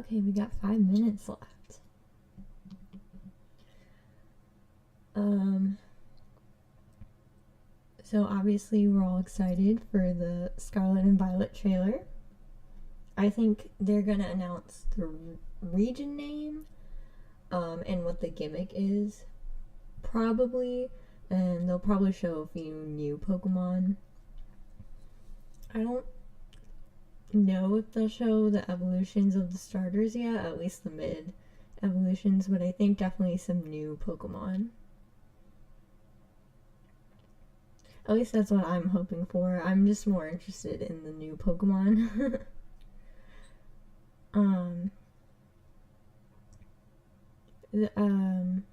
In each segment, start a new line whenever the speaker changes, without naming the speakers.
Okay, we got 5 minutes left. So obviously we're all excited for the Scarlet and Violet trailer. I think they're gonna announce the region name, and what the gimmick is, probably, and they'll probably show a few new Pokemon. I don't know if they'll show the evolutions of the starters yet, at least the mid evolutions, but I think definitely some new Pokemon. At least that's what I'm hoping for. I'm just more interested in the new Pokemon. um,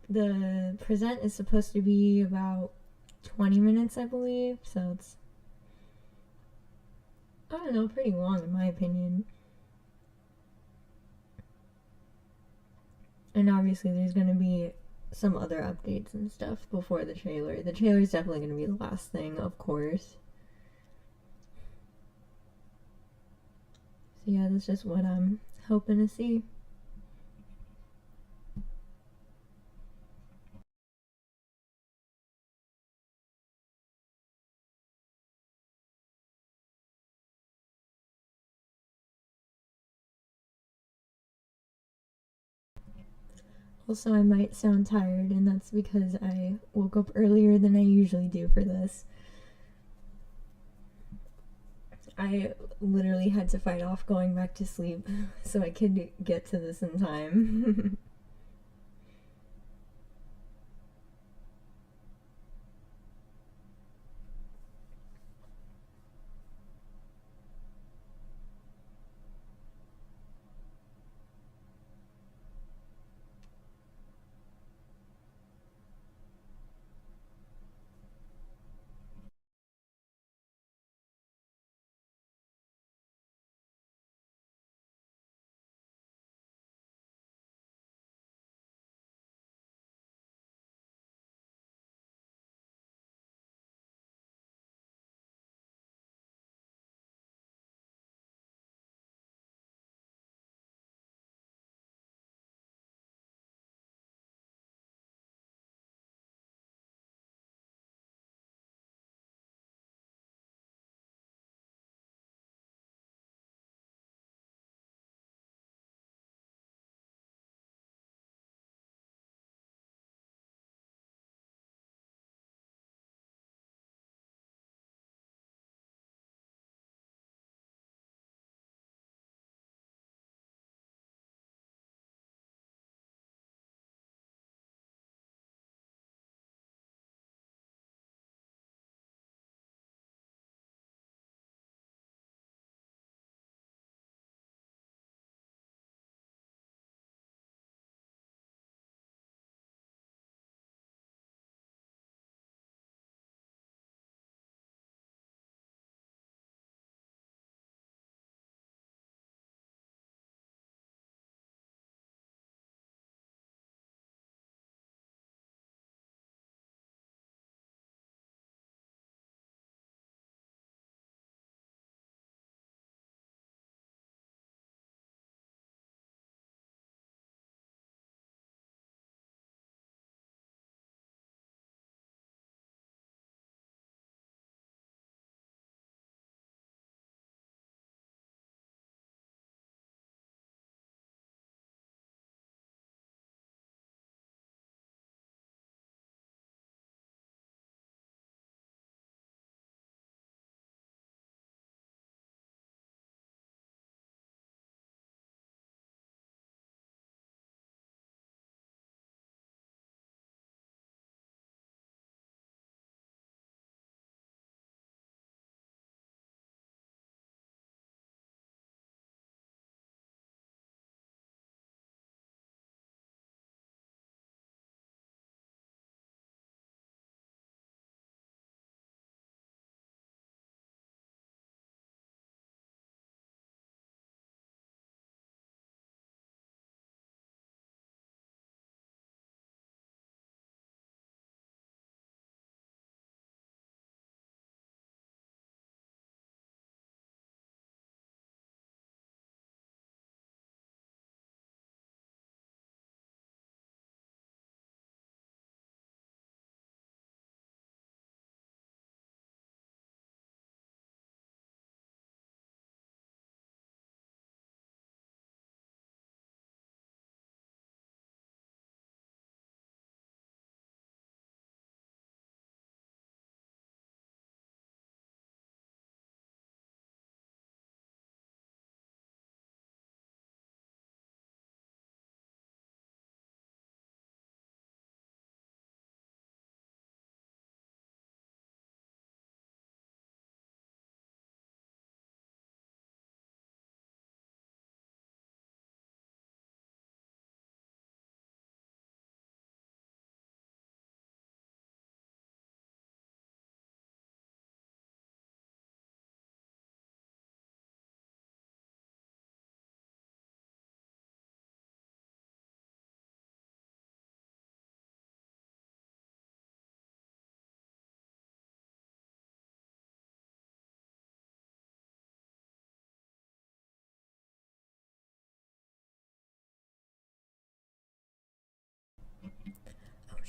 the present is supposed to be about 20 minutes, I believe, so it's, I don't know, pretty long in my opinion. And obviously, there's going to be some other updates and stuff before the trailer. The trailer is definitely going to be the last thing, of course. So, yeah, that's just what I'm hoping to see. Also, I might sound tired, and that's because I woke up earlier than I usually do for this. I literally had to fight off going back to sleep so I could get to this in time.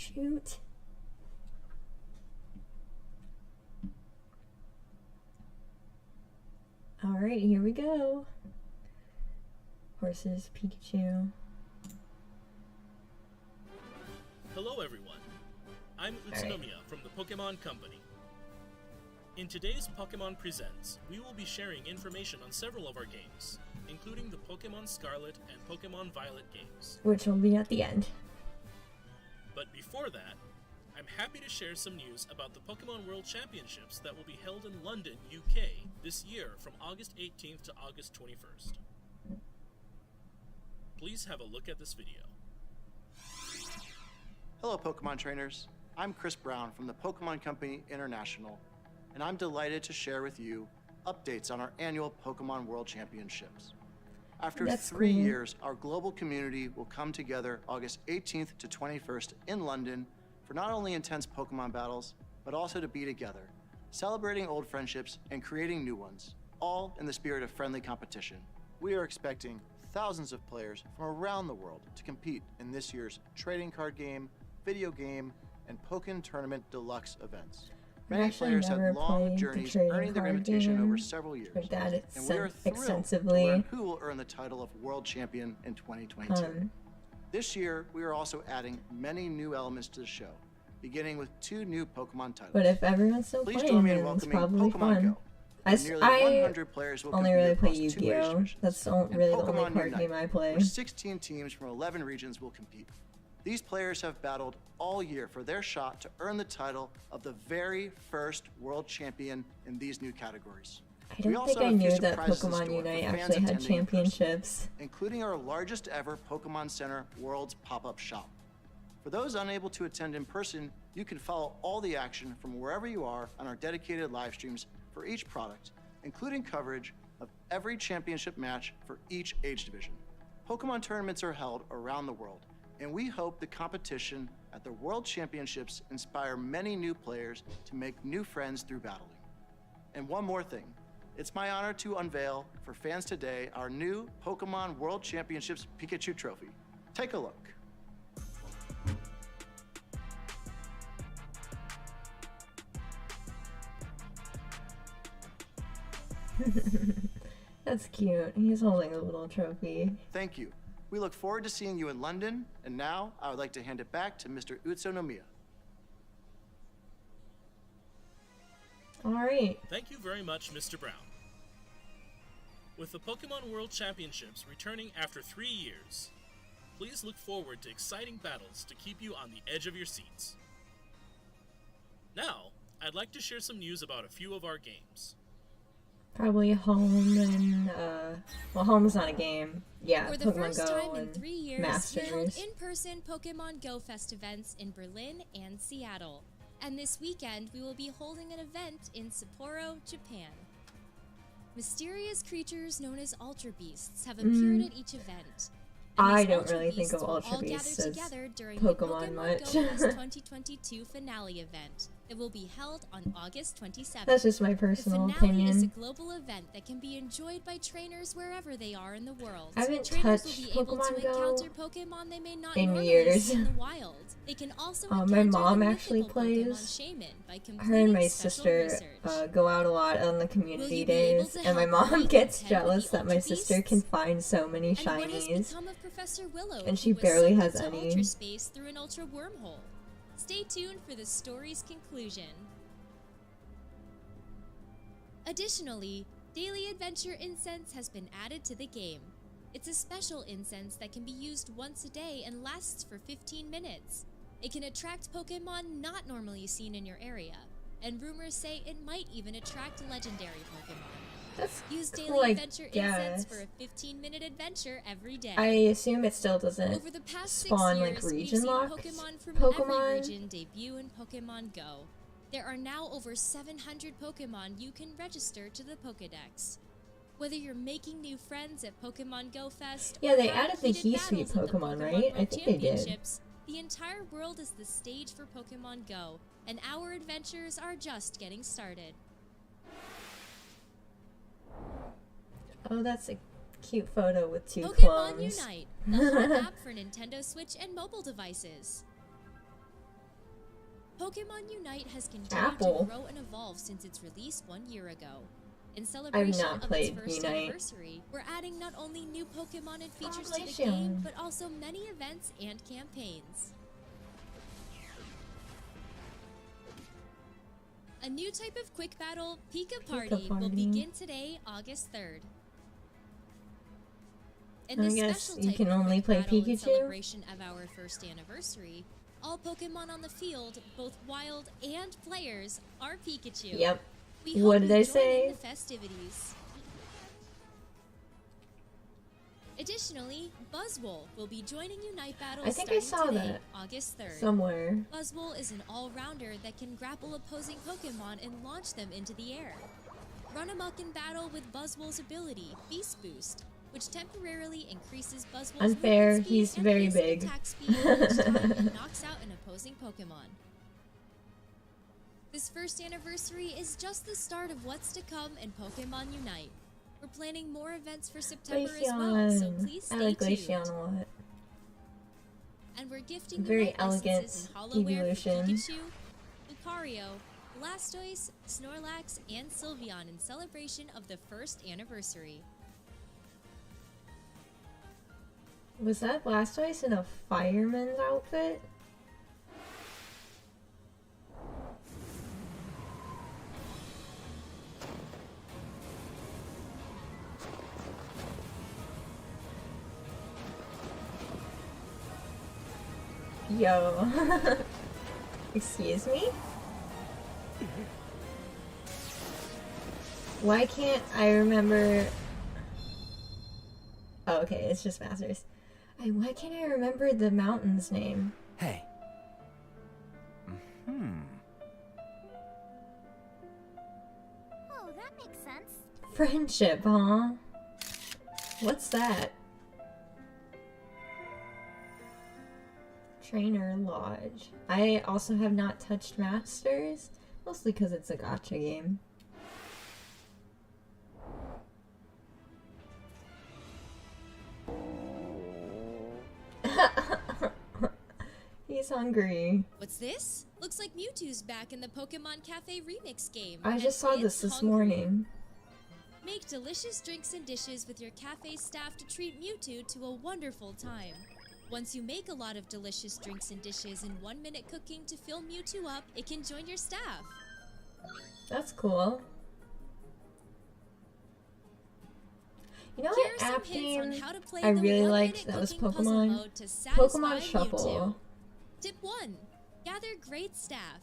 Shoot. Alright, here we go. Horses, Pikachu.
Hello everyone, I'm Utsunomiya from the Pokemon Company. In today's Pokemon Presents, we will be sharing information on several of our games, including the Pokemon Scarlet and Pokemon Violet games.
Which will be at the end.
But before that, I'm happy to share some news about the Pokemon World Championships that will be held in London, UK this year from August 18th to August 21st. Please have a look at this video.
Hello Pokemon trainers, I'm Chris Brown from the Pokemon Company International, and I'm delighted to share with you updates on our annual Pokemon World Championships. After
That's
3
cool.
years, our global community will come together August 18th to 21st in London for not only intense Pokemon battles, but also to be together, celebrating old friendships and creating new ones, all in the spirit of friendly competition. We are expecting thousands of players from around the world to compete in this year's trading card game, video game, and Pokken Tournament Deluxe events. Many players had long journeys earning their invitation over several years, and we are thrilled to learn who will earn the title of World Champion in 2022. This year, we are also adding many new elements to the show, beginning with 2 new Pokemon titles.
But if everyone's still
Please
playing,
join me in
then it's
welcoming
probably
Pokemon
fun.
Go. Nearly 100 players will
only
compete
really play
across 2 age
Yu-Gi-Oh!
divisions.
That's
And
really the only
Pokemon
card
Unite,
game I play.
where 16 teams from 11 regions will compete. These players have battled all year for their shot to earn the title of the very first world champion in these new categories.
I
We
don't
also
think I
have a few
knew that
surprises in
Pokemon
store for
Unite
fans
actually had
attending in person,
championships.
including our largest ever Pokemon Center World's pop-up shop. For those unable to attend in person, you can follow all the action from wherever you are on our dedicated live streams for each product, including coverage of every championship match for each age division. Pokemon tournaments are held around the world, and we hope the competition at the World Championships inspire many new players to make new friends through battling. And one more thing, it's my honor to unveil for fans today our new Pokemon World Championships Pikachu Trophy. Take a look.
That's cute. He's holding a little trophy.
Thank you. We look forward to seeing you in London, and now I would like to hand it back to Mr. Utsunomiya.
Alright.
Thank you very much, Mr. Brown. With the Pokemon World Championships returning after 3 years, please look forward to exciting battles to keep you on the edge of your seats. Now, I'd like to share some news about a few of our games.
Probably Home and, well, Home's not a game. Yeah,
For the
Pokemon
first
Go
time in
and
3 years,
Masters.
we held in-person Pokemon Go Fest events in Berlin and Seattle. And this weekend, we will be holding an event in Sapporo, Japan. Mysterious creatures known as Ultra Beasts have appeared at each event. And
I
these
don't
Ultra
really think
Beasts
of
will
Ultra
all gather
Beasts as
together during
Pokemon
the
much.
Pokemon Go Fest 2022 finale event that will be held on August 27th.
That's just my
The
personal
finale is a
opinion.
global event that can be enjoyed by trainers wherever they are in the world.
I haven't
Trainers
touched
will be able
Pokemon
to
Go
encounter Pokemon they may not
in
normally
years.
see in the wild. They can also
My
encounter
mom
the
actually
mythical
plays.
Pokemon Shaman by
Her
completing
and my
special
sister
research.
go out a lot on the
Will
community
you be able
days,
to
and my
help
mom
me
gets
contend with
jealous
the
that my
Ultra
sister
Beasts?
can find so many
And what has
shinies.
become of Professor Willow,
And she
who was
barely
sucked
has
into
any.
Ultra space through an Ultra wormhole? Stay tuned for the story's conclusion. Additionally, Daily Adventure Incense has been added to the game. It's a special incense that can be used once a day and lasts for 15 minutes. It can attract Pokemon not normally seen in your area, and rumors say it might even attract legendary Pokemon.
That's
Use Daily
cool, I
Adventure Incense
guess.
for a 15-minute adventure every day.
I assume it still doesn't
Over the past 6
spawn
years,
like
we've
region
seen
locked
Pokemon from every
Pokemon.
region debut in Pokemon Go. There are now over 700 Pokemon you can register to the Pokedex. Whether you're making new friends at Pokemon Go Fest
Yeah,
or
they
have
added the
heated
Heat-Sweet
battles at the
Pokemon,
Pokemon
right? I
World
think they did.
Championships, the entire world is the stage for Pokemon Go, and our adventures are just getting started.
Oh, that's a cute photo with 2
Pokemon
clones.
Unite, the hot app for Nintendo Switch and mobile devices. Pokemon Unite has continued
Apple.
to grow and evolve since its release 1 year ago. In celebration
not
of
played
its first
Unite.
anniversary, we're adding not only new Pokemon and features to the
Congratulations.
game, but also many events and campaigns. A new type of quick battle, Pika Party, will
Party.
begin today, August 3rd. In
I
this
guess
special
you
type
can
of
only
quick
play
battle in
Pikachu?
celebration of our first anniversary, all Pokemon on the field, both wild and players, are Pikachu.
Yep.
We
What
hope
did
you
I
join
say?
in the festivities. Additionally, Buzzwole will be joining Unite Battles
I think I
starting
saw
today,
that
August 3rd.
somewhere.
Buzzwole is an all-rounder that can grapple opposing Pokemon and launch them into the air. Run amok in battle with Buzzwole's ability, Beast Boost, which temporarily increases Buzzwole's
Unfair,
movement speed
he's
and
very
basic
big.
attack speed each time and knocks out an opposing Pokemon. This first anniversary is just the start of what's to come in Pokemon Unite. We're planning more events for September as well, so
Glaceon.
please
I
stay
like
tuned.
Glaceon a lot.
And we're gifting
Very
Unite
elegant
licenses in Hollowware for
evolution.
Pikachu, Lucario, Blastoise, Snorlax, and Sylveon in celebration of the first anniversary.
Was that Blastoise in a fireman's outfit? Yo. Excuse me? Why can't I remember... Oh, okay, it's just Masters. Why can't I remember the mountain's name?
Hey.
Oh, that makes sense.
Friendship, huh? What's that? Trainer Lodge. I also have not touched Masters, mostly because it's a gacha game. He's hungry.
What's this? Looks like Mewtwo's back in the Pokemon Cafe Remix game.
I
and
just saw
it's
this
hungry.
morning.
Make delicious drinks and dishes with your cafe staff to treat Mewtwo to a wonderful time. Once you make a lot of delicious drinks and dishes in 1 minute cooking to fill Mewtwo up, it can join your staff.
That's cool. You know
Here
what
are some
app
hints
game
on how to play
I
the
really
1
liked?
minute
That was
cooking puzzle
Pokemon.
mode to satisfy
Pokemon Shuffle.
Mewtwo. Tip 1. Gather great staff.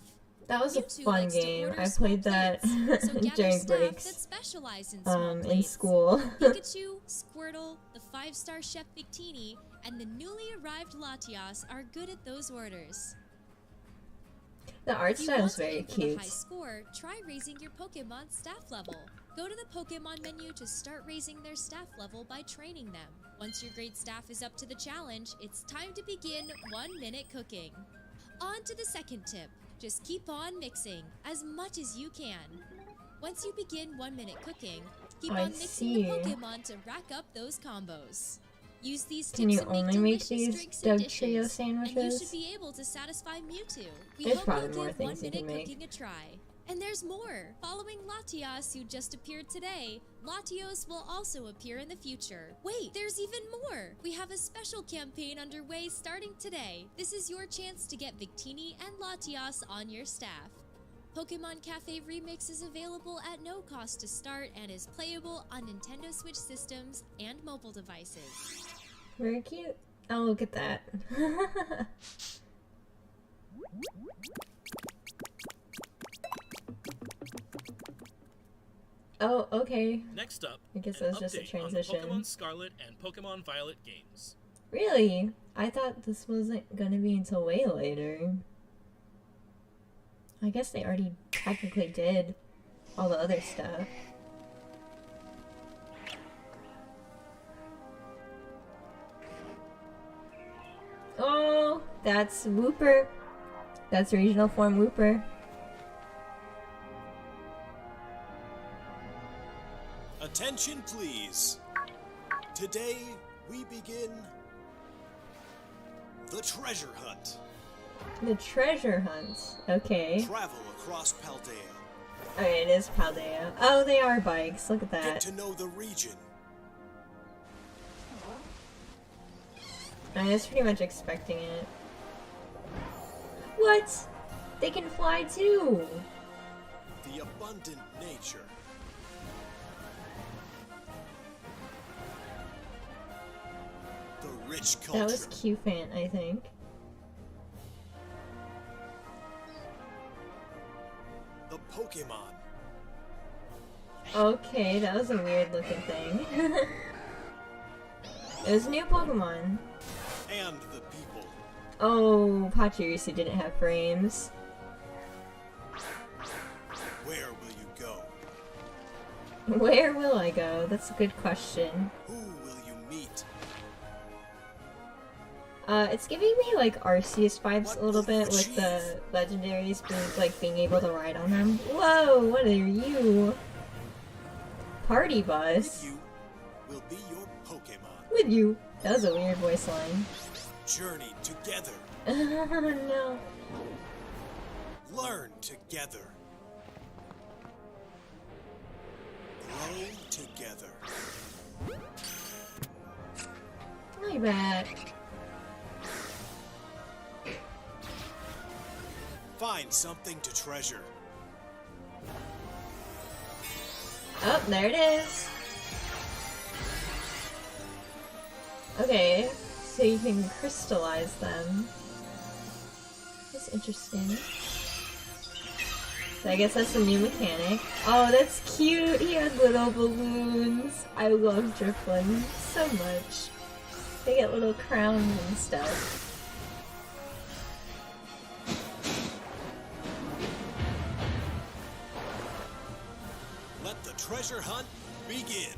That was a
Mewtwo
fun
likes to
game.
order
I
small
played that
plates, so gather
during
staff
breaks.
that specialize in small
In
plates.
school.
Pikachu, Squirtle, the 5-star Chef Victini, and the newly arrived Latias are good at those orders.
The art
If you
style
want
is
to
very
aim for the
cute.
high score, try raising your Pokemon staff level. Go to the Pokemon menu to start raising their staff level by training them. Once your great staff is up to the challenge, it's time to begin 1 minute cooking. On to the second tip. Just keep on mixing as much as you can. Once you begin 1 minute cooking, keep
I
on mixing
see.
the Pokemon to rack up those combos. Use these
Can
tips
you
and make
only make
delicious
these
drinks
Doug
and
Trio
dishes, and you
sandwiches?
should be able to satisfy Mewtwo. We
There's
hope
probably
you'll
more
give
things
1
you can
minute
make.
cooking a try. And there's more! Following Latias, who just appeared today, Latios will also appear in the future. Wait, there's even more! We have a special campaign underway starting today. This is your chance to get Victini and Latias on your staff. Pokemon Cafe Remix is available at no cost to start and is playable on Nintendo Switch systems and mobile devices.
Very cute. Oh, look at that. Oh, okay.
Next up,
I guess
an
that was just a
update on the
transition.
Pokemon Scarlet and Pokemon Violet games.
Really? I thought this wasn't gonna be until way later. I guess they already technically did all the other stuff. Oh, that's Wooper. That's regional form Wooper.
Attention, please. Today, we begin the treasure hunt.
The treasure hunt. Okay.
Travel across Paldea.
Okay, it is Paldea. Oh, they are bikes. Look at
Get
that.
to know the region.
I was pretty much expecting it. What? They can fly too!
The abundant nature. The rich culture.
That was Q-Fan, I think.
The Pokemon.
Okay, that was a weird looking thing. It was a new Pokemon.
And the people.
Oh, Pachirisu didn't have frames.
Where will you go?
Where will I go? That's a good question.
Who will you meet?
It's giving me like Arceus vibes a little bit with the legendaries being able to ride on them. Whoa, what are you? Party bus?
With you will be your Pokemon.
With you. That was a weird voice line.
Journey together.
No.
Learn together. Grow together.
My bad.
Find something to treasure.
Oh, there it is. Okay, so you can crystallize them. That's interesting. So I guess that's a new mechanic. Oh, that's cute! He has little balloons. I love Drifloon so much. They get little crowns and stuff.
Let the treasure hunt begin.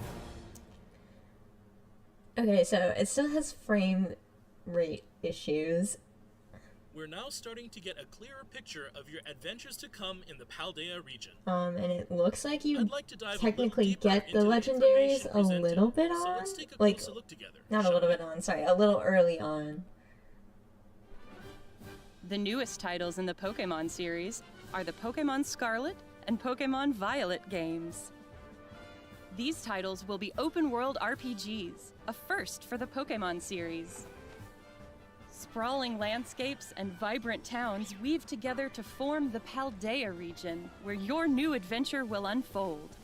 Okay, so it still has frame rate issues.
We're now starting to get a clearer picture of your adventures to come in the Paldea region.
And it looks like you
I'd like to dive
technically
a little deeper
get the
into
legendaries
information
a
presented.
little bit
So
on.
let's take a
Like,
closer look together,
not a
shall
little
we?
bit on, sorry, a little early on.
The newest titles in the Pokemon series are the Pokemon Scarlet and Pokemon Violet games. These titles will be open-world RPGs, a first for the Pokemon series. Sprawling landscapes and vibrant towns weave together to form the Paldea region, where your new adventure will unfold.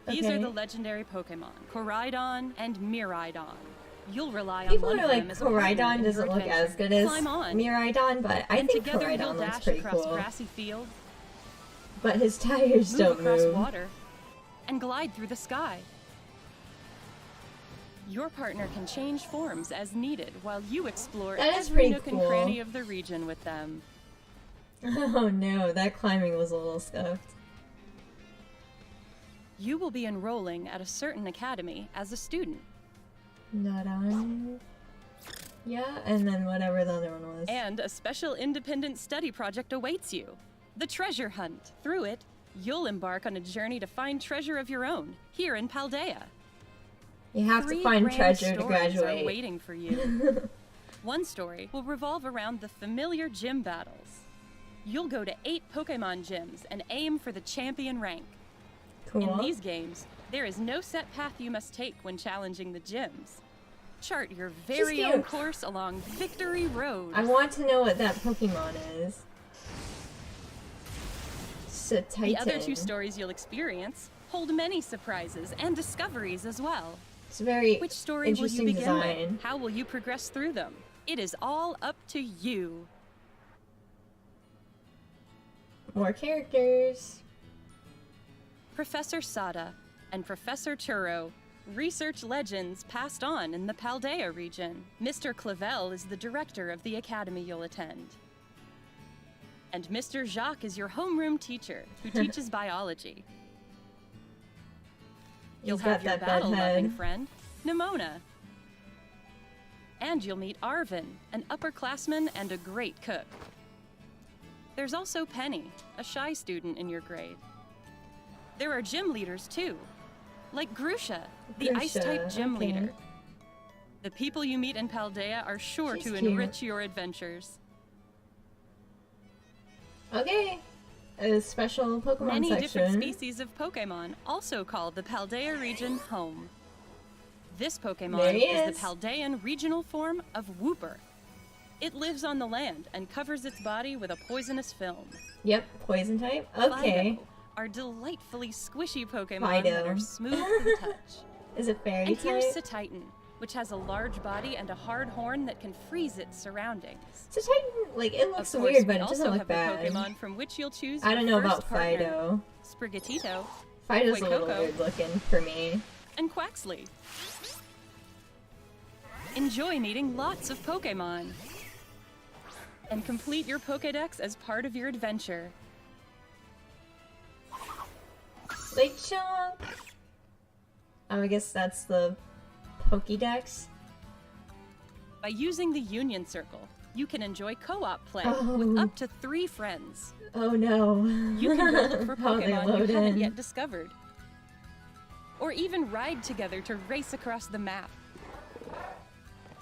These are
Okay.
the legendary Pokemon, Koraidon and Miraidon. You'll rely
People
on one
are
of
like,
them as a partner in
Koraidon
your
doesn't look
adventure.
as good as
Climb on.
Miraidon, but I
And
think
together you'll
Koraidon looks
dash
pretty
across
cool.
grassy fields,
But his tires
move
don't
across
move.
water, and glide through the sky. Your partner can change forms as needed while you explore
That is
every
pretty
nook and
cool.
cranny of the region with them.
Oh no, that climbing was a little scuffed.
You will be enrolling at a certain academy as a student,
Not on. Yeah, and then whatever the other one was.
and a special independent study project awaits you. The Treasure Hunt. Through it, you'll embark on a journey to find treasure of your own, here in Paldea.
You have to
3
find
grand
treasure to
stories
graduate.
are waiting for you. One story will revolve around the familiar gym battles. You'll go to 8 Pokemon gyms and aim for the champion rank.
Cool.
In these games, there is no set path you must take when challenging the gyms. Chart your very
cute.
own course along Victory Road.
I want to know what that Pokemon is. Titan.
The other 2 stories you'll experience hold many surprises and discoveries as well.
It's very
Which story will you
interesting
begin
design.
with? How will you progress through them? It is all up to you.
More characters.
Professor Sada and Professor Turo research legends passed on in the Paldea region. Mr. Clavel is the director of the academy you'll attend. And Mr. Jacques is your homeroom teacher who teaches biology. You'll
He's got
have your
that bed
battle-loving
head.
friend, Nimona. And you'll meet Arvin, an upperclassman and a great cook. There's also Penny, a shy student in your grade. There are gym leaders too, like Grusha, the
Grusha,
Ice-type gym
okay.
leader. The people you meet in Paldea are sure
She's
to
cute.
enrich your adventures.
Okay. A special Pokemon
Many
section.
different species of Pokemon also call the Paldea region home. This
There
Pokemon
he
is
is.
the Paldean regional form of Wooper. It lives on the land and covers its body with a poisonous film.
Yep, poison type. Okay.
Fido are delightfully squishy Pokemon that
Fido.
are smooth to the touch.
Is it fairy
And here's
type?
Cetitan, which has a large body and a hard horn that can freeze its surroundings.
So Titan, like, it looks
Of course,
weird,
we
but it
also
doesn't look
have
bad.
the Pokemon from which you'll choose
I
your
don't know
first
about
partner.
Fido.
Sprigatito,
Fido's a little
Fuecoco.
weird looking for me.
and Quaxley. Enjoy meeting lots of Pokemon. And complete your Pokédex as part of your adventure.
Lechonk! Oh, I guess that's the Pokédex.
By using the Union Circle, you can enjoy co-op play
Oh.
with up to 3 friends.
Oh no.
You can go look for
How they
Pokemon you
load
haven't
in.
yet discovered. Or even ride together to race across the map.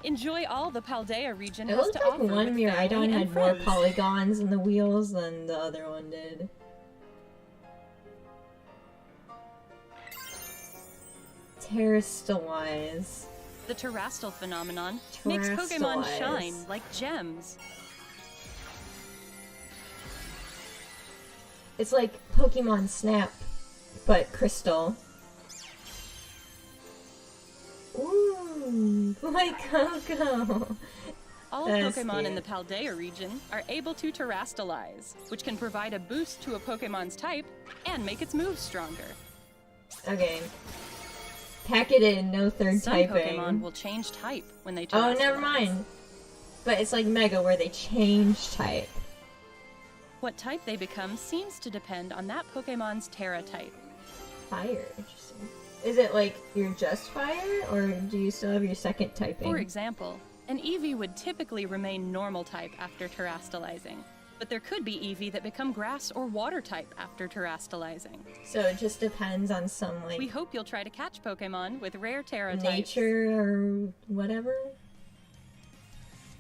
Enjoy all the Paldea region
It
has
looked
to
like
offer
one
with
Miraidon
family and
had more
friends.
polygons in the wheels than the other one did. Terrastalize.
The Terrastal phenomenon makes Pokemon
Terrastalize.
shine like gems.
It's like Pokemon Snap, but crystal. Ooh, like Coco.
All
That's
Pokemon in
cute.
the Paldea region are able to Terrastalize, which can provide a boost to a Pokemon's type and make its moves stronger.
Okay. Pack it in, no third
Some
typing.
Pokemon will change type when they
Oh,
Terrastalize.
never mind. But it's like Mega where they change type.
What type they become seems to depend on that Pokemon's Terra type.
Fire, interesting. Is it like you're just fire, or do you still have your second typing?
For example, an Eevee would typically remain normal type after Terrastalizing, but there could be Eevee that become grass or water type after Terrastalizing.
So it just depends on some
We
like
hope you'll try to catch Pokemon with rare Terra types.
nature or whatever.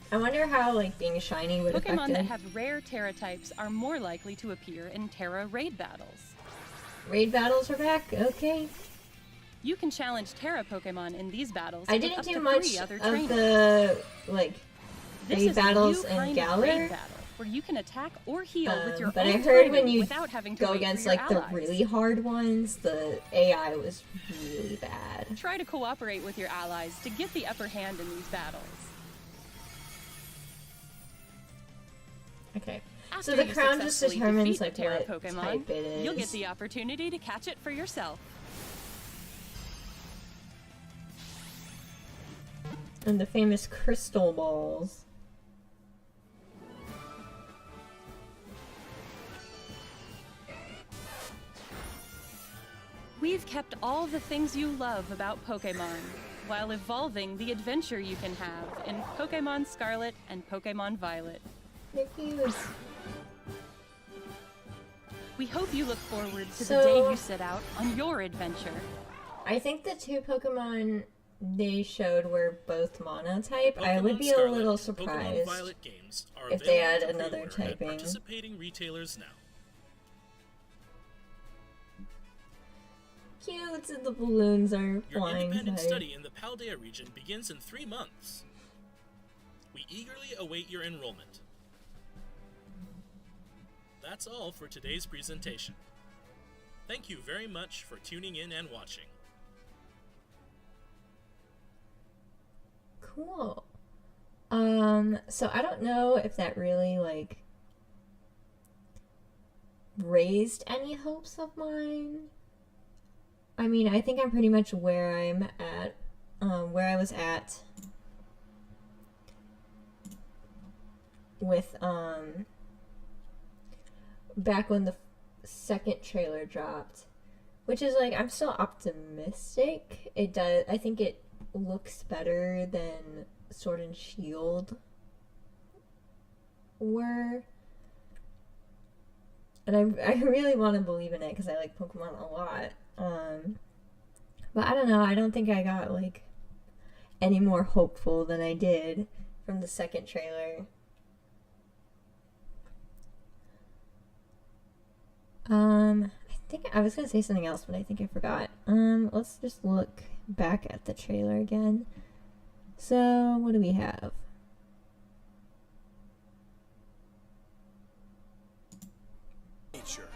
I wonder how like being shiny would affect
Pokemon that
it.
have rare Terra types are more likely to appear in Terra raid battles.
Raid battles are back. Okay.
You can challenge Terra Pokemon in these battles
I
with
didn't
up
do
to
much
3 other
of
trainers.
the like
This
raid
is a
battles
new
in
kind of
Galar.
raid battle where you can attack or heal with your
but
own
I heard when
timing
you
without having to
go
wait for
against
your
like the
allies.
really hard ones, the AI was really bad.
Try to cooperate with your allies to get the upper hand in these battles.
Okay.
After
So the
you
crown just
successfully
determines
defeat
like
the Terra
what
Pokemon,
type it is.
you'll get the opportunity to catch it for yourself.
And the famous crystal balls.
We've kept all the things you love about Pokemon, while evolving the adventure you can have in Pokemon Scarlet and Pokemon Violet.
They're cute.
We hope you look forward to the
So-
day you set out on your adventure.
I think the two Pokemon they showed were both mono type. I would
Pokemon
be
Scarlet
a little
and Pokemon
surprised
Violet games are
if they
available
add
to
another
pre-order at
typing.
participating retailers now.
Cute, and the balloons are
Your
flying
independent
type.
study in the Paldea region begins in 3 months. We eagerly await your enrollment. That's all for today's presentation. Thank you very much for tuning in and watching.
Cool. So I don't know if that really like raised any hopes of mine. I mean, I think I'm pretty much where I'm at, where I was at with, back when the second trailer dropped, which is like, I'm still optimistic. It does, I think it looks better than Sword and Shield were. And I really want to believe in it because I like Pokemon a lot. But I don't know. I don't think I got like any more hopeful than I did from the second trailer. I think I was gonna say something else, but I think I forgot. Let's just look back at the trailer again. So, what do we have?
Nature.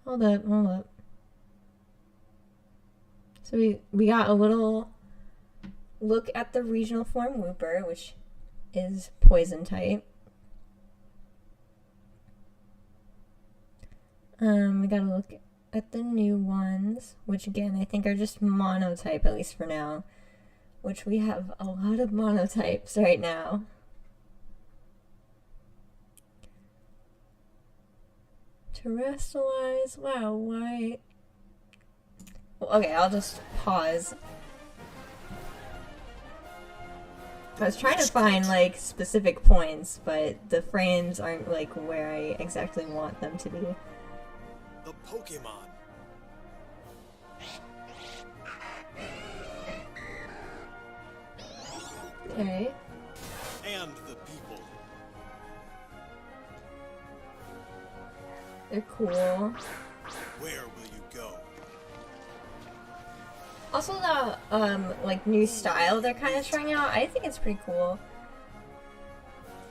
Hold up. So we got a little look at the regional form Wooper, which is poison type. We got a look at the new ones, which again I think are just monotype, at least for now. Which we have a lot of monotypes right now. Terrestrialize, wow, why? Well, okay, I'll just pause. I was trying to find like specific points, but the frames aren't like where I exactly want them to be.
The Pokemon.
Okay.
And the people.
They're cool.
Where will you go?
Also the like new style they're kind of trying out, I think it's pretty cool.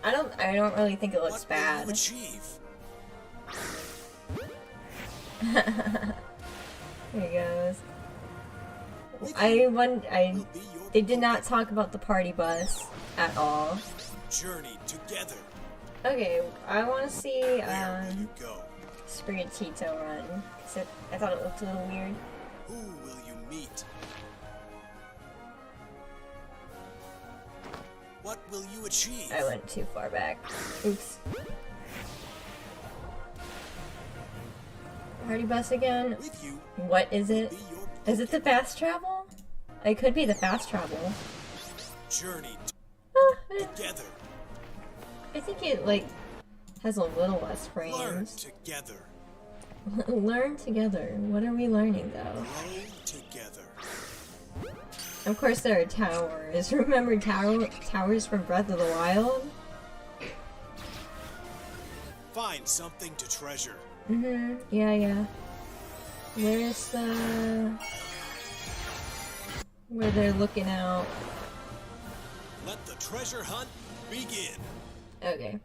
I don't really think it looks
What
bad.
will you achieve?
There he goes.
With
I
you
they
will be your
did not talk about the party bus at all.
journey together.
Okay, I want to see
Where will you go?
Sprigatito run, because I thought it looked a little weird.
Who will you meet? What will you achieve?
I went too far back. Oops. Party bus again?
With you
What is
will
it?
be your
Is it the fast travel? It could be the fast travel.
journey together.
I think it, like, has a little less
Learn
frames.
together.
Learn together. What are we learning, though?
Grow together.
Of course, there are towers. Remember towers from Breath of the Wild?
Find something to treasure.
Mm-hmm. Yeah. Where's the... where they're looking out?
Let the treasure hunt begin.
Okay.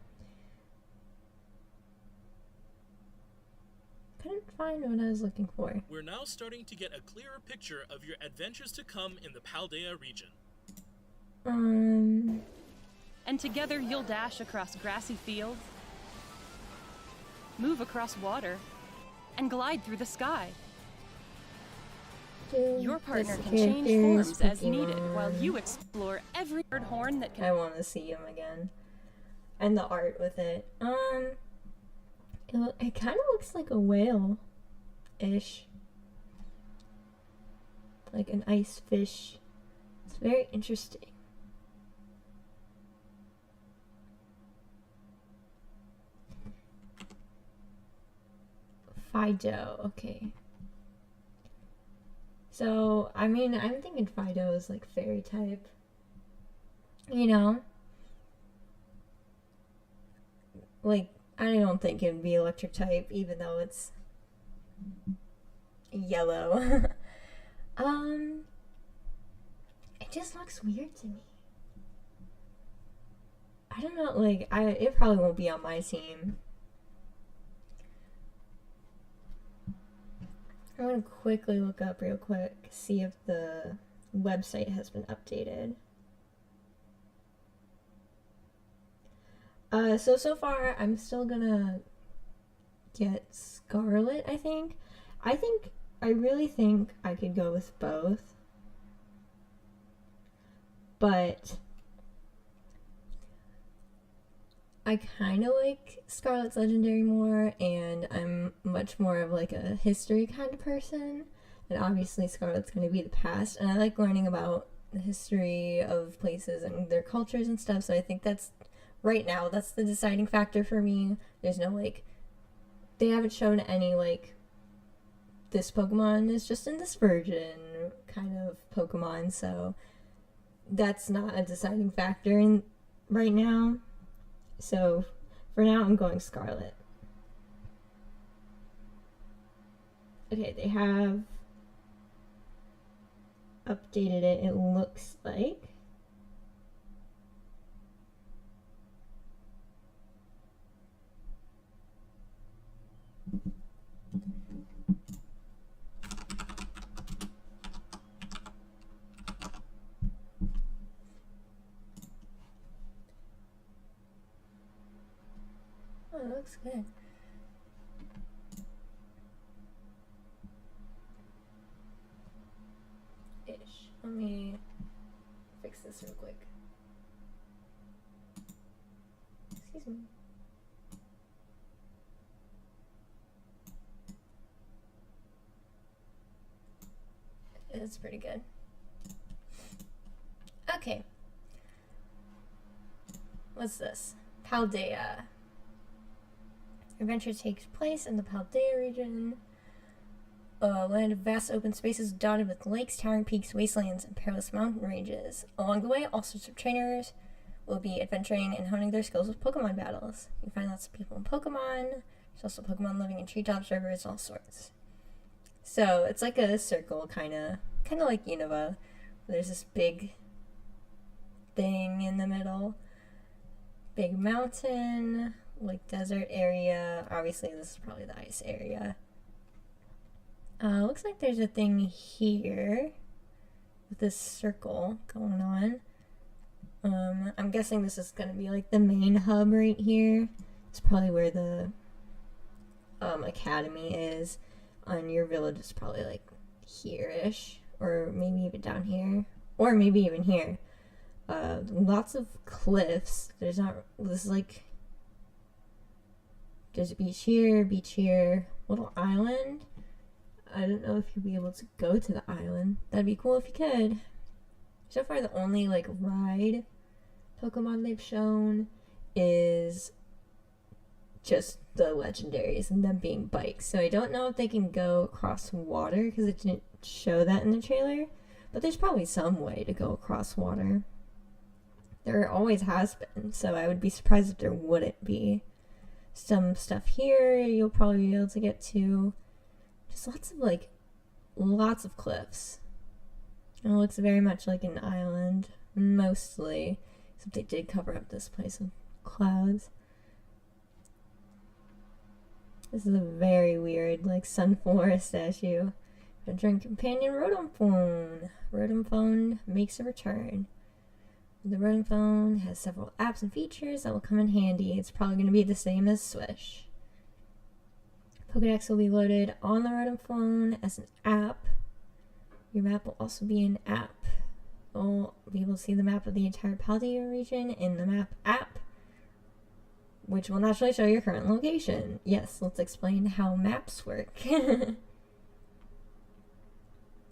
Couldn't find what I was looking for.
We're now starting to get a clearer picture of your adventures to come in the Paldea region.
And together you'll dash across grassy fields, move across water, and glide through the sky. Your partner can change forms as needed while you explore every bird horn that
I
can.
want to see him again. And the art with it. It kind of looks like a whale-ish. Like an ice fish. It's very interesting. Fido, okay. So, I mean, I'm thinking Fido is like fairy type. You know? Like, I don't think it would be electric type, even though it's yellow. It just looks weird to me. I don't know, like, it probably won't be on my team. I'm gonna quickly look up real quick, see if the website has been updated. So far, I'm still gonna get Scarlet, I think. I really think I could go with both. But I kind of like Scarlet's Legendary more, and I'm much more of like a history kind of person. And obviously Scarlet's going to be the past, and I like learning about the history of places and their cultures and stuff, so I think that's, right now, that's the deciding factor for me. There's no, like, they haven't shown any, like, this Pokemon is just in this version kind of Pokemon, so that's not a deciding factor in right now. So for now, I'm going Scarlet. Okay, they have updated it, it looks like. Oh, it looks good. Ish. Let me fix this real quick. Excuse me. It's pretty good. Okay. What's this? Paldea. Adventure takes place in the Paldea region, a land of vast open spaces dotted with lakes, towering peaks, wastelands, and perilous mountain ranges. Along the way, all sorts of trainers will be adventuring and honing their skills with Pokemon battles. You find lots of people in Pokemon. There's also Pokemon living in treetops, rivers, all sorts. So it's like a circle, kind of like Unova. There's this big thing in the middle, big mountain, like desert area. Obviously, this is probably the ice area. Looks like there's a thing here with this circle going on. I'm guessing this is gonna be like the main hub right here. It's probably where the academy is. On your village is probably like here-ish, or maybe even down here, or maybe even here. Lots of cliffs. There's a beach here, little island. I don't know if you'll be able to go to the island. That'd be cool if you could. So far, the only like ride Pokemon they've shown is just the legendaries and them being bikes. So I don't know if they can go across water because it didn't show that in the trailer. But there's probably some way to go across water. There always has been, so I would be surprised if there wouldn't be. Some stuff here you'll probably be able to get to. Just lots of cliffs. And it looks very much like an island, mostly. Except they did cover up this place with clouds. This is a very weird, like, Sunflora statue. Adventuring companion Rotom-Phone. Rotom-Phone makes a return. The Rotom-Phone has several apps and features that will come in handy. It's probably going to be the same as Swish. Pokedex will be loaded on the Rotom-Phone as an app. Your map will also be an app. You'll be able to see the map of the entire Paldea region in the map app, which will naturally show your current location. Yes, let's explain how maps work.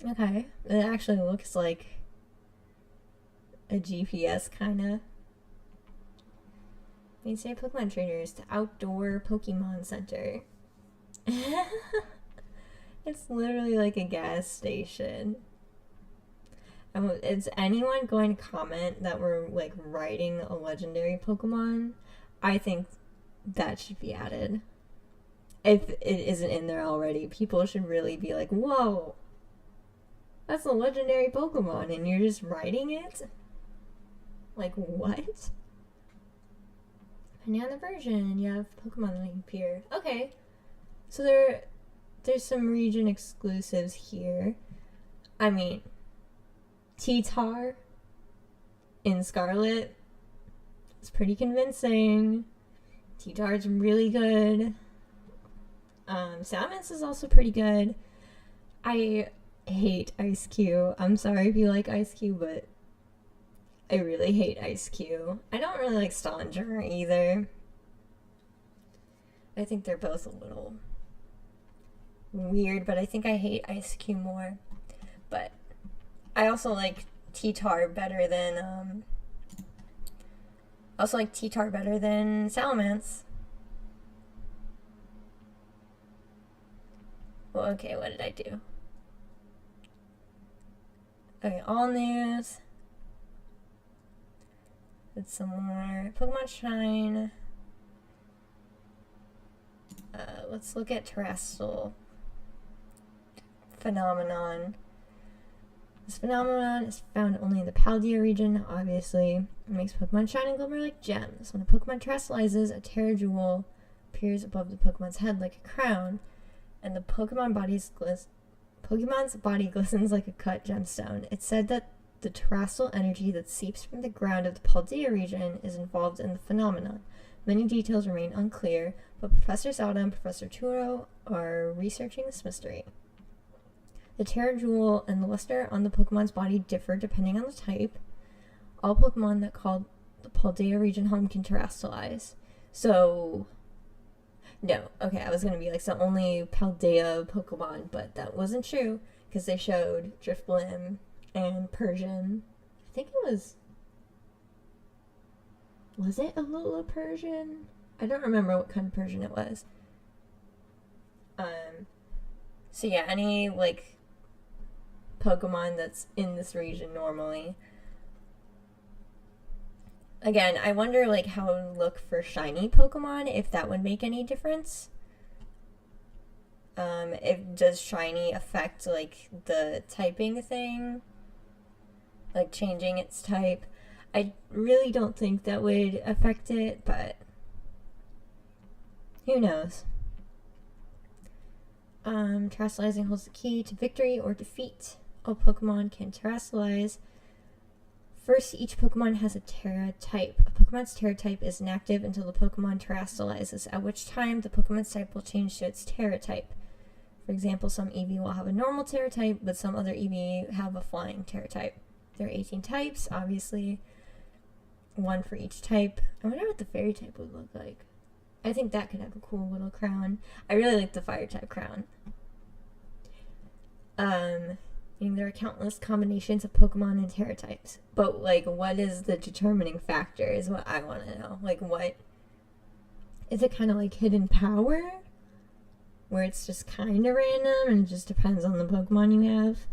Okay, it actually looks like a GPS kinda. Mainstay Pokemon trainers to outdoor Pokemon Center. It's literally like a gas station. Is anyone going to comment that we're like riding a legendary Pokemon? I think that should be added. If it isn't in there already, people should really be like, whoa, that's a legendary Pokemon and you're just riding it? Like, what? Depending on the version, you have Pokemon that appear. Okay, so there's some region exclusives here. I mean, T-Tar in Scarlet is pretty convincing. T-Tar's really good. Salamence is also pretty good. I hate Ice-Q. I'm sorry if you like Ice-Q, but I really hate Ice-Q. I don't really like Stallinger either. I think they're both a little weird, but I think I hate Ice-Q more. But I also like T-Tar better than Salamence. Well, okay, what did I do? Okay, all news. It's some more Pokemon Shine. Let's look at Terrestrial Phenomenon. This phenomenon is found only in the Paldea region, obviously. It makes Pokemon shine and glimmer like gems. When a Pokemon terrestrializes, a Terra Jewel appears above the Pokemon's head like a crown, and the Pokemon's body glistens like a cut gemstone. It's said that the terrestrial energy that seeps from the ground of the Paldea region is involved in the phenomenon. Many details remain unclear, but Professor Sada and Professor Turo are researching this mystery. The Terra Jewel and the luster on the Pokemon's body differ depending on the type. All Pokemon that call the Paldea region home can terrestrialize. So, no. Okay, I was going to be like, so only Paldea Pokemon, but that wasn't true, because they showed Drifblim and Persian. I think it was it Alola Persian? I don't remember what kind of Persian it was. So yeah, any, like, Pokemon that's in this region normally. Again, I wonder like how it would look for shiny Pokemon, if that would make any difference. Does shiny affect like the typing thing? Like changing its type? I really don't think that would affect it, but who knows? Terrestrializing holds the key to victory or defeat. All Pokemon can terrestrialize. First, each Pokemon has a Terra type. A Pokemon's Terra type is inactive until the Pokemon terrestrializes, at which time the Pokemon's type will change to its Terra type. For example, some Eevee will have a normal Terra type, but some other Eevee have a flying Terra type. There are 18 types, obviously. One for each type. I wonder what the Fairy type would look like. I think that could have a cool little crown. I really like the Fire type crown. There are countless combinations of Pokemon and Terra types. But, like, what is the determining factor is what I want to know. Like, what? Is it kind of like hidden power? Where it's just kind of random and it just depends on the Pokemon you have?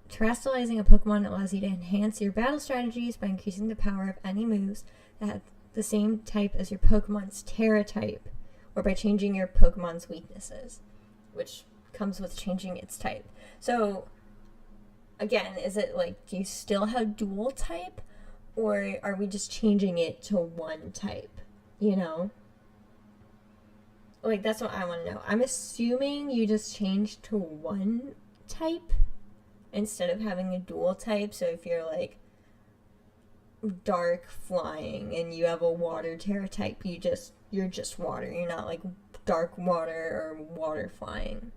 Terrestrializing a Pokemon allows you to enhance your battle strategies by increasing the power of any moves that have the same type as your Pokemon's Terra type, or by changing your Pokemon's weaknesses, which comes with changing its type. So, again, is it like, do you still have dual type, or are we just changing it to one type, you know? Like, that's what I want to know. I'm assuming you just changed to one type instead of having a dual type. So if you're like dark flying and you have a water Terra type, you're just water. You're not like dark water or water flying.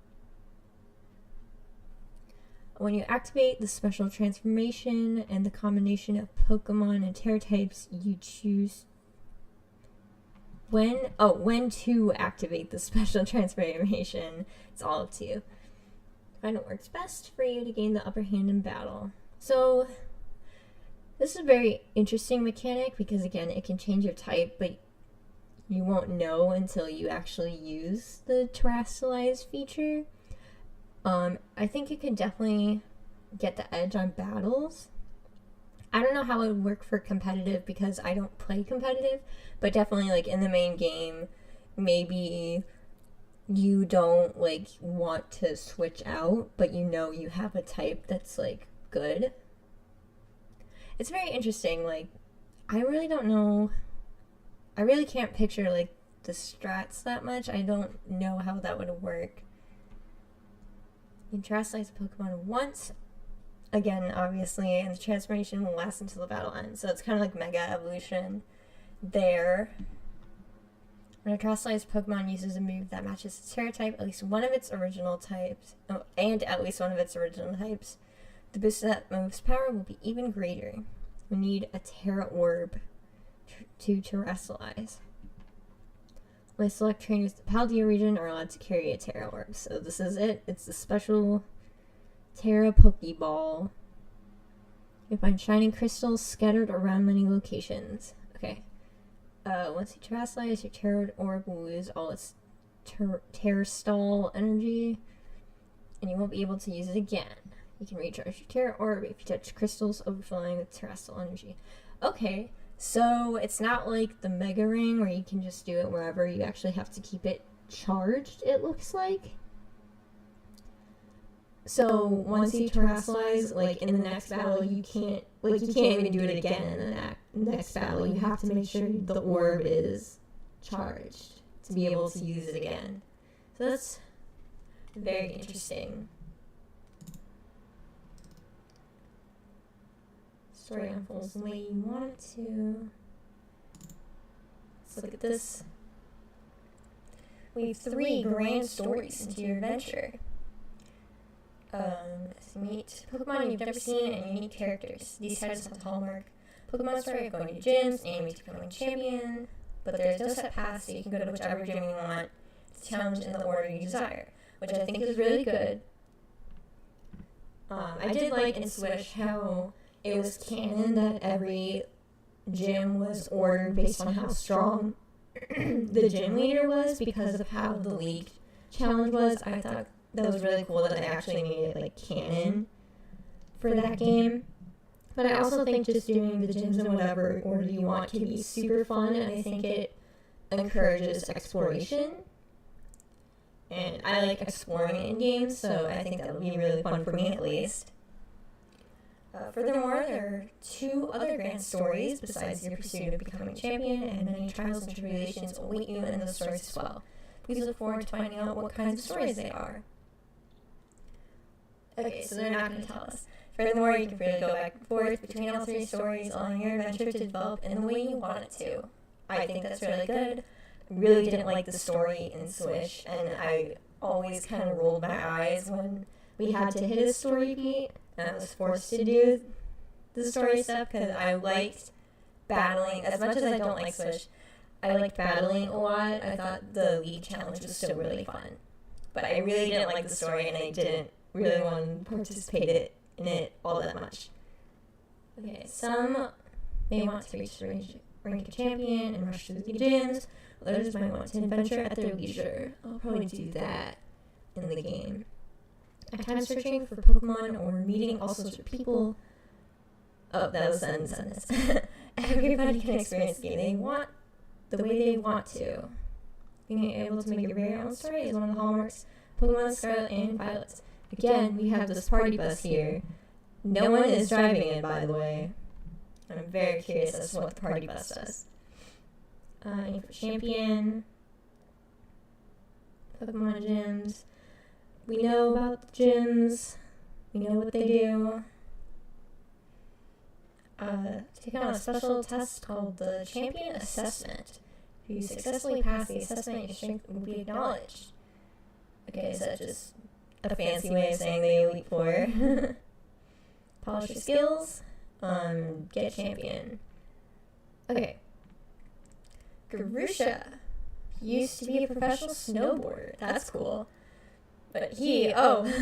When you activate the special transformation and the combination of Pokemon and Terra types, you choose when to activate the special transformation. It's all up to you. Find what works best for you to gain the upper hand in battle. So this is a very interesting mechanic because, again, it can change your type, but you won't know until you actually use the terrestrialize feature. I think it could definitely get the edge on battles. I don't know how it would work for competitive because I don't play competitive, but definitely like in the main game, maybe you don't like want to switch out, but you know you have a type that's like good. It's very interesting. Like, I really don't know. I really can't picture like the strats that much. I don't know how that would work. You can terrestrialize a Pokemon once, again, obviously, and the transformation will last until the battle ends. So it's kind of like Mega Evolution there. When a terrestrialized Pokemon uses a move that matches its Terra type, at least one of its original types, the boost of that move's power will be even greater. We need a Terra Orb to terrestrialize. My select trainers in the Paldea region are allowed to carry a Terra Orb. So this is it. It's the special Terra Pokeball. You find shining crystals scattered around many locations. Okay. Once you terrestrialize, your Terra Orb will lose all its Terrastall energy, and you won't be able to use it again. You can recharge your Terra Orb if you touch crystals overflowing with Terrastall energy. Okay, so it's not like the Mega Ring where you can just do it wherever. You actually have to keep it charged, it looks like. So once you terastallize, like in the next battle, you can't even do it again in the next battle. You have to make sure the orb is charged to be able to use it again. So that's very interesting. Story unfolds the way you want it to. Let's look at this. We have 3 grand stories into your adventure. Meet Pokemon you've never seen and unique characters. These titles have the hallmark Pokemon story of going to gyms, aiming to becoming champion, but there's no set path, so you can go to whichever gym you want to challenge in the order you desire, which I think is really good. I did like in Switch how it was canon that every gym was ordered based on how strong the gym leader was because of how the league challenge was. I thought that was really cool that they actually made it like canon for that game. But I also think just doing the gyms in whatever order you want can be super fun, and I think it encourages exploration. And I like exploring in games, so I think that would be really fun for me at least. Furthermore, there are 2 other grand stories besides your pursuit of becoming champion, and many trials and tribulations await you in those stories as well. Please look forward to finding out what kinds of stories they are. Okay, so they're not going to tell us. Furthermore, you can freely go back and forth between all 3 stories, allowing your adventure to develop in the way you want it to. I think that's really good. I really didn't like the story in Swish, and I always kind of rolled my eyes when we had to hit a story beat, and I was forced to do the story stuff, because I liked battling. As much as I don't like Swish, I liked battling a lot. I thought the league challenge was still really fun. But I really didn't like the story, and I didn't really want to participate in it all that much. Okay, some may want to reach the rank of champion and rush through the gyms. Others might want to adventure at their leisure. I'll probably do that in the game. At times searching for Pokemon or meeting all sorts of people. Oh, that was sentence. Everybody can experience the game they want the way they want to. Being able to make your very own story is one of the hallmarks of Pokemon Scarlet and Violet. Again, we have this party bus here. No one is driving it, by the way. I'm very curious as to what the party bus does. Aim for champion. Pokemon gyms. We know about the gyms. We know what they do. Take on a special test called the Champion Assessment. If you successfully pass the assessment, your strength will be acknowledged. Okay, so that's just a fancy way of saying the Elite Four. Polish your skills. Get champion. Okay. Garusha used to be a professional snowboarder. That's cool. But I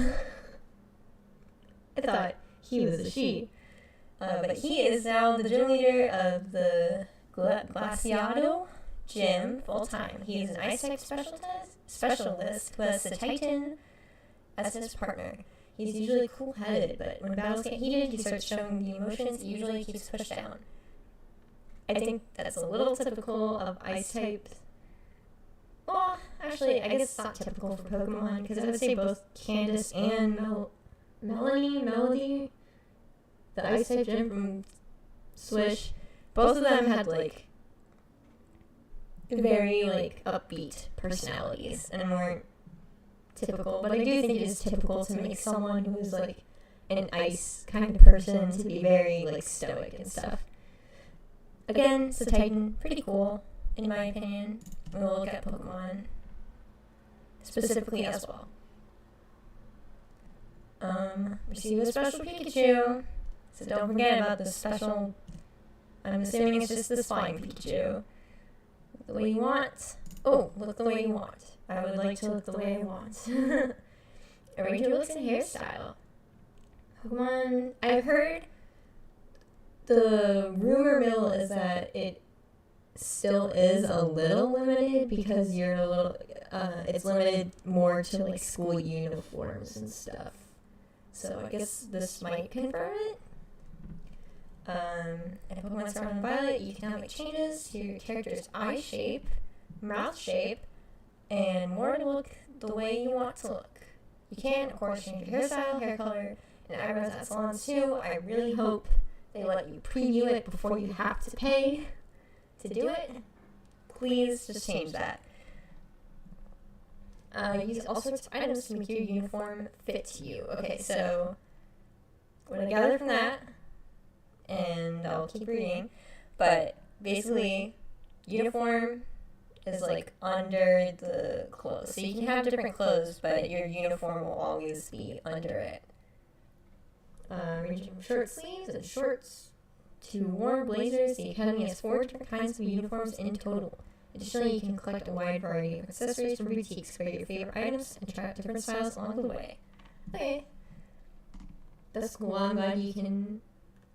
thought he was a she. But he is now the gym leader of the Glaciado gym full-time. He is an ice-type specialist who has the Titan as his partner. He's usually cool-headed, but when battles get heated, he starts showing the emotions he usually keeps pushed down. I think that's a little typical of ice-types. Well, actually, I guess it's not typical for Pokemon, because I would say both Candace and Melody, the ice-type gym from Swish, both of them had, very, upbeat personalities, and weren't typical, but I do think it is typical to make someone who is, an ice kind of person to be very, stoic and stuff. Again, it's a Titan, pretty cool, in my opinion. We'll look at Pokemon specifically as well. Receive a special Pikachu, so don't forget about the special, I'm assuming it's just this flying Pikachu. Look the way you want. Oh, look the way you want. I would like to look the way I want. Arrange your looks and hairstyle. Pokemon, I've heard the rumor mill is that it still is a little limited because it's limited more to school uniforms and stuff. So I guess this might confirm it. In Pokemon Scarlet and Violet, you can now make changes to your character's eye shape, mouth shape, and more to look the way you want to look. You can, of course, change your hairstyle, hair color, and eyebrows at salons too. I really hope they let you preview it before you have to pay to do it. Please just change that. Use all sorts of items to make your uniform fit to you. Okay, so what I gather from that, and I'll keep reading, but basically, uniform is like under the clothes. So you can have different clothes, but your uniform will always be under it. Ranging from short sleeves and shorts to warm blazers, the Academy has 4 different kinds of uniforms in total. Additionally, you can collect a wide variety of accessories from boutiques for your favorite items and try out different styles along the way. Okay. That's cool. I'm glad you can...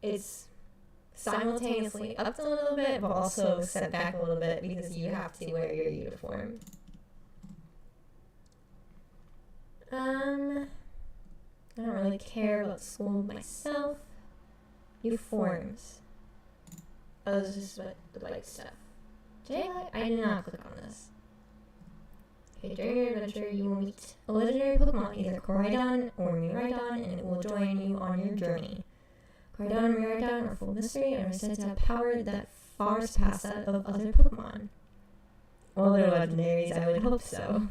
It's simultaneously upped a little bit, but also set back a little bit because you have to wear your uniform. I don't really care about school myself. New forms. Oh, this is what the bike stuff. I did not click on this. Okay, during your adventure, you will meet a legendary Pokemon, either Koraidon or Miraidon, and it will join you on your journey. Koraidon and Miraidon are full of mystery and are said to have power that far surpass that of other Pokemon. Well, they're legendaries, I would hope so.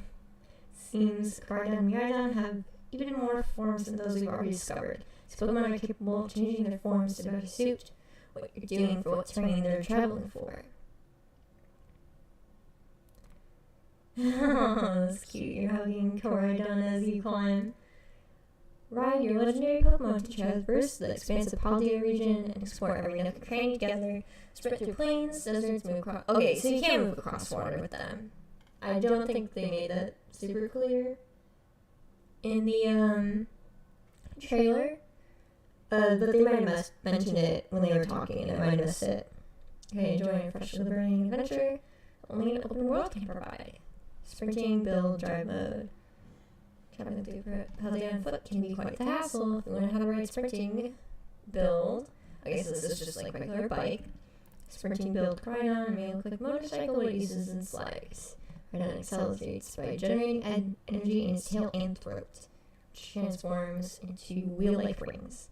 Seems Koraidon and Miraidon have even more forms than those we've already discovered. These Pokemon are capable of changing their forms to better suit what you're doing for what terrain they're traveling for. Oh, that's cute. You're hugging Koraidon as you climb. Ride your legendary Pokemon to traverse the expansive Paldea region and explore every nook and cranny together. Sprint through plains, deserts, move across... Okay, so you can move across water with them. I don't think they made that super clear in the trailer. But they might have mentioned it when they were talking and I might have missed it. Okay, enjoying a fresh liberating adventure only an open world can provide. Sprinting, build, drive mode. Traveling through Paldea on foot can be quite the hassle if you learn how to ride sprinting, build. Okay, so this is just like regular bike. Sprinting, build, Koraidon may look like a motorcycle, but it uses and slides. Koraidon accelerates by generating energy in its tail and throat, which transforms into wheel-like rings.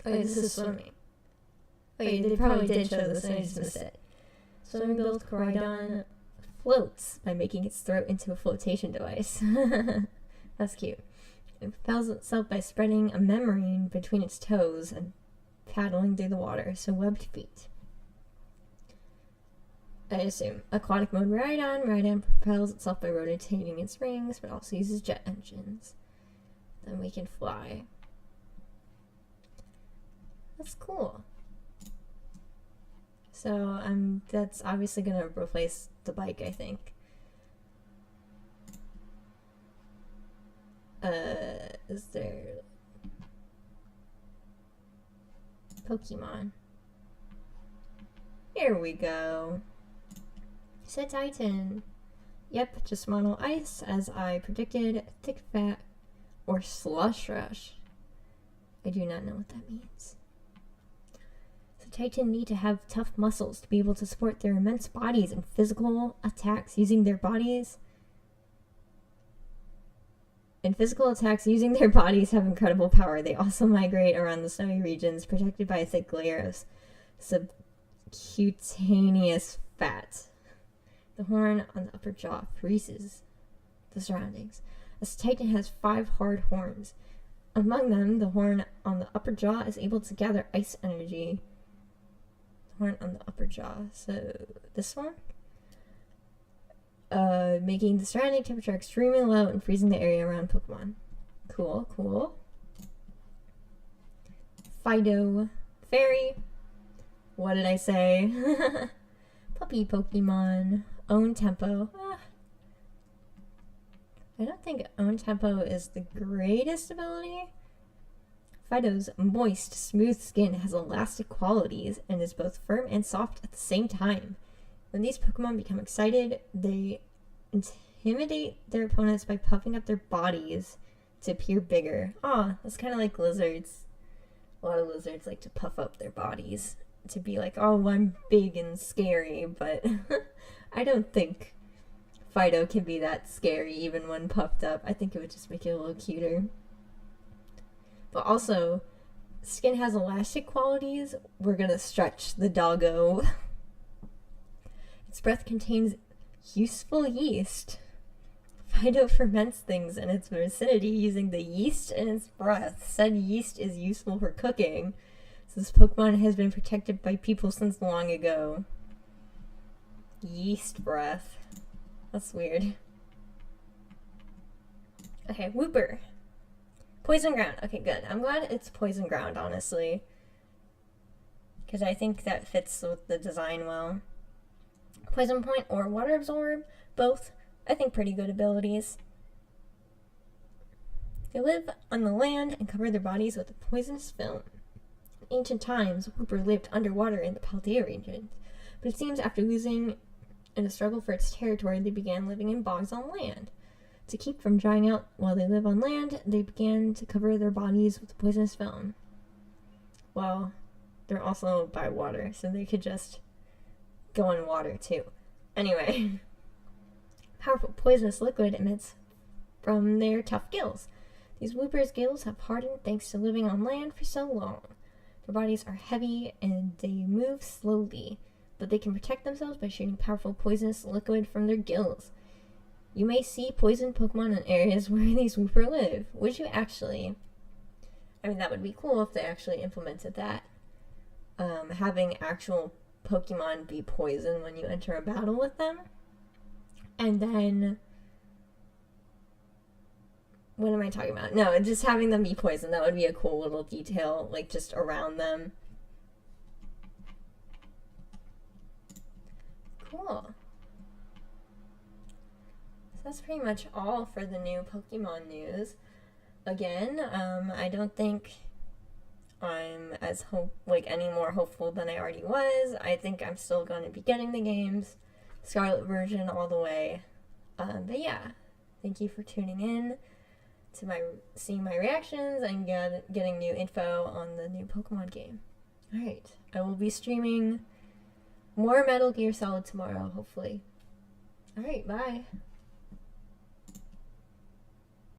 Okay, this is swimming. Okay, they probably did show this and I just missed it. Swimming build Koraidon floats by making its throat into a flotation device. That's cute. It propels itself by spreading a membrane between its toes and paddling through the water, so webbed feet. I assume. Aquatic mode Miraidon propels itself by rotating its rings, but also uses jet engines. Then we can fly. That's cool. So that's obviously going to replace the bike, I think. Is there Pokemon? Here we go. Said Titan. Yep, just mono ice, as I predicted. Thick fat or slush rush. I do not know what that means. Titan need to have tough muscles to be able to support their immense bodies and physical attacks using their bodies. And physical attacks using their bodies have incredible power. They also migrate around the snowy regions, protected by a thick layer of subcutaneous fat. The horn on the upper jaw freezes the surroundings. A Titan has 5 hard horns. Among them, the horn on the upper jaw is able to gather ice energy. Horn on the upper jaw, so this one, making the surrounding temperature extremely low and freezing the area around Pokemon. Cool, cool. Fido Fairy. What did I say? Puppy Pokemon. Own Tempo. I don't think Own Tempo is the greatest ability. Fido's moist, smooth skin has elastic qualities and is both firm and soft at the same time. When these Pokemon become excited, they intimidate their opponents by puffing up their bodies to appear bigger. Aw, that's kind of like lizards. A lot of lizards like to puff up their bodies to be like, oh, I'm big and scary, but I don't think Fido can be that scary even when puffed up. I think it would just make it a little cuter. But also, skin has elastic qualities. We're gonna stretch the doggo. Its breath contains useful yeast. Fido ferments things in its vicinity using the yeast in its breath. Said yeast is useful for cooking. So this Pokemon has been protected by people since long ago. Yeast breath. That's weird. Okay, Wooper. Poison ground. Okay, good. I'm glad it's poison ground, honestly. Because I think that fits with the design well. Poison point or water absorb. Both. I think pretty good abilities. They live on the land and cover their bodies with a poisonous film. In ancient times, Wooper lived underwater in the Paldea region, but it seems after losing in a struggle for its territory, they began living in bogs on land. To keep from drying out while they live on land, they began to cover their bodies with a poisonous film. Well, they're also by water, so they could just go in water too. Anyway. Powerful poisonous liquid emits from their tough gills. These Wooper's gills have hardened thanks to living on land for so long. Their bodies are heavy and they move slowly, but they can protect themselves by shooting powerful poisonous liquid from their gills. You may see poison Pokemon in areas where these Wooper live. Would you actually? I mean, that would be cool if they actually implemented that. Having actual Pokemon be poison when you enter a battle with them. And then, what am I talking about? No, just having them be poisoned. That would be a cool little detail, like just around them. Cool. So that's pretty much all for the new Pokemon news. Again, I don't think I'm as any more hopeful than I already was. I think I'm still going to be getting the games. Scarlet version all the way. But yeah, thank you for tuning in to seeing my reactions and getting new info on the new Pokemon game. Alright, I will be streaming more Metal Gear Solid tomorrow, hopefully. Alright, bye.